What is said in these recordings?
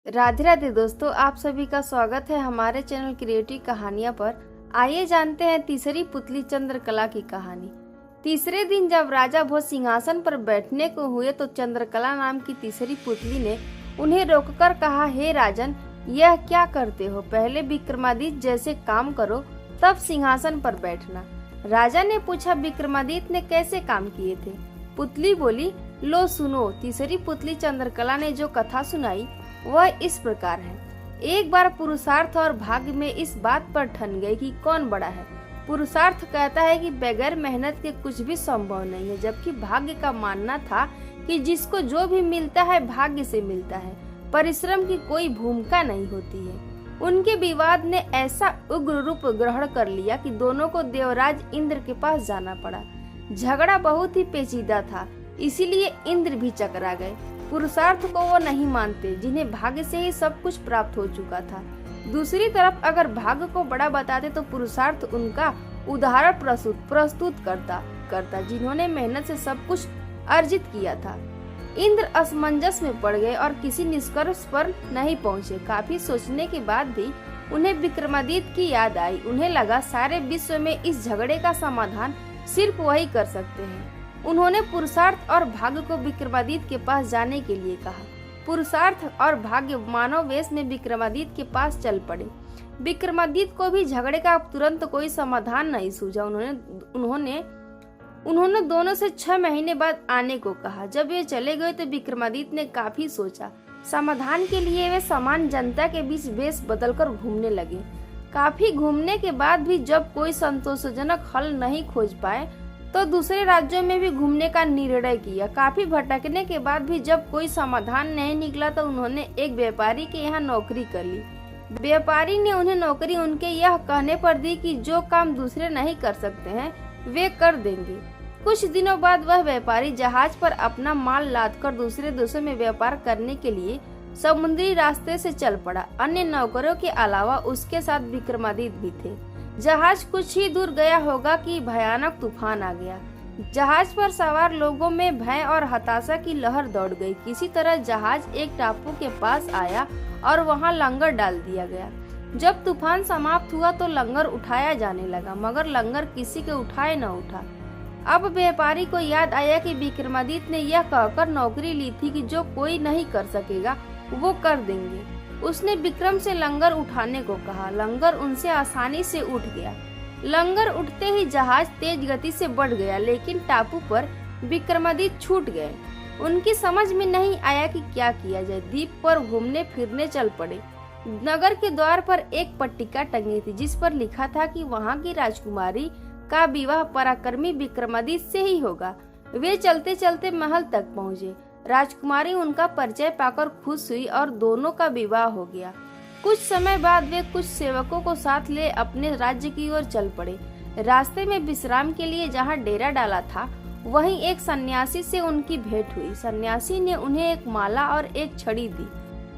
राधे राधे दोस्तों, आप सभी का स्वागत है हमारे चैनल क्रिएटिव कहानियां पर। आइए जानते हैं तीसरी पुतली चंद्रकला की कहानी। तीसरे दिन जब राजा भोज सिंहासन पर बैठने को हुए तो चंद्रकला नाम की तीसरी पुतली ने उन्हें रोककर कहा, हे राजन, यह क्या करते हो? पहले विक्रमादित्य जैसे काम करो, तब सिंहासन पर बैठना। राजा ने पूछा, विक्रमादित्य ने कैसे काम किए थे? पुतली बोली, लो सुनो। तीसरी पुतली चंद्रकला ने जो कथा सुनाई वह इस प्रकार है। एक बार पुरुषार्थ और भाग्य में इस बात पर ठन गए कि कौन बड़ा है। पुरुषार्थ कहता है कि बगैर मेहनत के कुछ भी संभव नहीं है, जबकि भाग्य का मानना था कि जिसको जो भी मिलता है भाग्य से मिलता है, परिश्रम की कोई भूमिका नहीं होती है। उनके विवाद ने ऐसा उग्र रूप ग्रहण कर लिया कि दोनों को देवराज इंद्र के पास जाना पड़ा। झगड़ा बहुत ही पेचीदा था, इसीलिए इंद्र भी चकरा गए। पुरुषार्थ को वो नहीं मानते, जिन्हें भाग्य से ही सब कुछ प्राप्त हो चुका था। दूसरी तरफ अगर भाग्य को बड़ा बताते तो पुरुषार्थ उनका उदाहरण प्रस्तुत करता जिन्होंने मेहनत से सब कुछ अर्जित किया था। इंद्र असमंजस में पड़ गए और किसी निष्कर्ष पर नहीं पहुंचे। काफी सोचने के बाद भी उन्हें विक्रमादित्य की याद आई। उन्हें लगा सारे विश्व में इस झगड़े का समाधान सिर्फ वही कर सकते हैं। उन्होंने पुरुषार्थ और भाग्य को विक्रमादित्य के पास जाने के लिए कहा। पुरुषार्थ और भाग्य मानव वेश में विक्रमादित्य के पास चल पड़े। विक्रमादित्य को भी झगड़े का तुरंत कोई समाधान नहीं सूझा। उन्होंने दोनों से 6 महीने बाद आने को कहा। जब वे चले गए तो विक्रमादित्य ने काफी सोचा। समाधान के लिए वे सामान्य जनता के बीच वेश बदलकर घूमने लगे। काफी घूमने के बाद भी जब कोई संतोषजनक हल नहीं खोज पाए तो दूसरे राज्यों में भी घूमने का निर्णय किया। काफी भटकने के बाद भी जब कोई समाधान नहीं निकला तो उन्होंने एक व्यापारी के यहाँ नौकरी कर ली। व्यापारी ने उन्हें नौकरी उनके यह कहने पर दी कि जो काम दूसरे नहीं कर सकते हैं वे कर देंगे। कुछ दिनों बाद वह व्यापारी जहाज पर अपना माल लादकर दूसरे देशों में व्यापार करने के लिए समुद्री रास्ते से चल पड़ा। अन्य नौकरों के अलावा उसके साथ विक्रमादित्य भी थे। जहाज कुछ ही दूर गया होगा कि भयानक तूफान आ गया। जहाज पर सवार लोगों में भय और हताशा की लहर दौड़ गई। किसी तरह जहाज एक टापू के पास आया और वहां लंगर डाल दिया गया। जब तूफान समाप्त हुआ तो लंगर उठाया जाने लगा, मगर लंगर किसी के उठाए न उठा। अब व्यापारी को याद आया कि विक्रमादित्य ने यह कहकर नौकरी ली थी कि जो कोई नहीं कर सकेगा वो कर देंगे। उसने विक्रम से लंगर उठाने को कहा। लंगर उनसे आसानी से उठ गया। लंगर उठते ही जहाज तेज गति से बढ़ गया, लेकिन टापू पर विक्रमादित्य छूट गए। उनकी समझ में नहीं आया कि क्या किया जाए। द्वीप पर घूमने फिरने चल पड़े। नगर के द्वार पर एक पट्टिका टंगी थी जिस पर लिखा था कि वहां की राजकुमारी का विवाह पराक्रमी विक्रमादित्य से ही होगा। वे चलते चलते महल तक पहुँचे। राजकुमारी उनका परिचय पाकर खुश हुई और दोनों का विवाह हो गया। कुछ समय बाद वे कुछ सेवकों को साथ ले अपने राज्य की ओर चल पड़े। रास्ते में विश्राम के लिए जहां डेरा डाला था वहीं एक सन्यासी से उनकी भेंट हुई। सन्यासी ने उन्हें एक माला और एक छड़ी दी।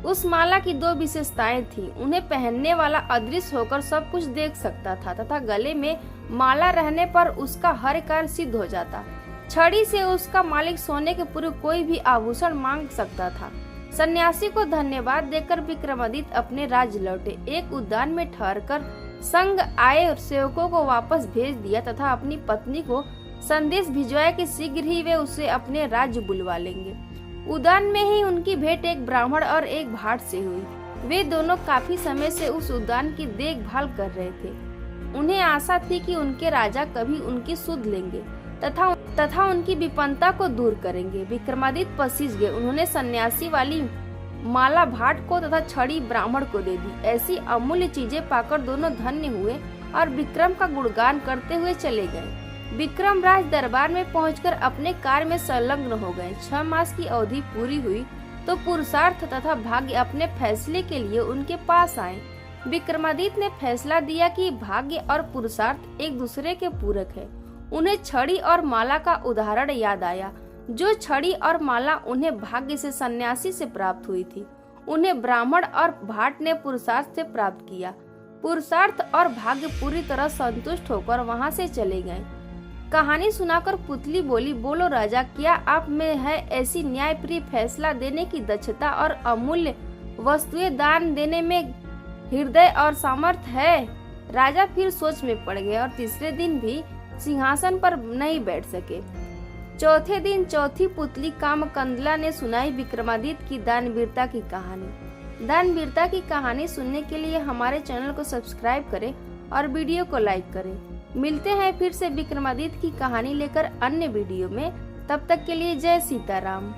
उस माला की 2 विशेषताएं थीं। उन्हें पहनने वाला अदृश्य होकर सब कुछ देख सकता था तथा गले में माला रहने पर उसका हर कार्य सिद्ध हो जाता। छड़ी से उसका मालिक सोने के पूरे कोई भी आभूषण मांग सकता था। सन्यासी को धन्यवाद देकर विक्रमादित्य अपने राज्य लौटे। एक उद्यान में ठहरकर संग आए सेवकों को वापस भेज दिया तथा अपनी पत्नी को संदेश भिजवाया कि शीघ्र ही वे उसे अपने राज्य बुलवा लेंगे। उद्यान में ही उनकी भेंट एक ब्राह्मण और एक भाट से हुई। वे दोनों काफी समय से उस उद्यान की देखभाल कर रहे थे। उन्हें आशा थी कि उनके राजा कभी उनकी सुध लेंगे तथा उनकी विपन्नता को दूर करेंगे। विक्रमादित्य पसीज गए। उन्होंने सन्यासी वाली माला भाट को तथा छड़ी ब्राह्मण को दे दी। ऐसी अमूल्य चीजें पाकर दोनों धन्य हुए और विक्रम का गुणगान करते हुए चले गए। विक्रम राज दरबार में पहुंचकर अपने कार्य में संलग्न हो गए। 6 मास की अवधि पूरी हुई तो पुरुषार्थ तथा भाग्य अपने फैसले के लिए उनके पास आए। विक्रमादित्य ने फैसला दिया कि भाग्य और पुरुषार्थ एक दूसरे के पूरक है। उन्हें छड़ी और माला का उदाहरण याद आया। जो छड़ी और माला उन्हें भाग्य से सन्यासी से प्राप्त हुई थी, उन्हें ब्राह्मण और भाट ने पुरुषार्थ से प्राप्त किया। पुरुषार्थ और भाग्य पूरी तरह संतुष्ट होकर वहां से चले गए। कहानी सुनाकर पुतली बोली, बोलो राजा, क्या आप में है ऐसी न्यायप्रिय फैसला देने की दक्षता और अमूल्य वस्तुएं दान देने में हृदय और सामर्थ्य है। राजा फिर सोच में पड़ गए और तीसरे दिन भी सिंहासन पर नहीं बैठ सके। चौथे दिन चौथी पुतली कामकंदला ने सुनाई विक्रमादित्य की दानवीरता की कहानी। दानवीरता की कहानी सुनने के लिए हमारे चैनल को सब्सक्राइब करें और वीडियो को लाइक करें। मिलते हैं फिर से विक्रमादित्य की कहानी लेकर अन्य वीडियो में। तब तक के लिए जय सीताराम।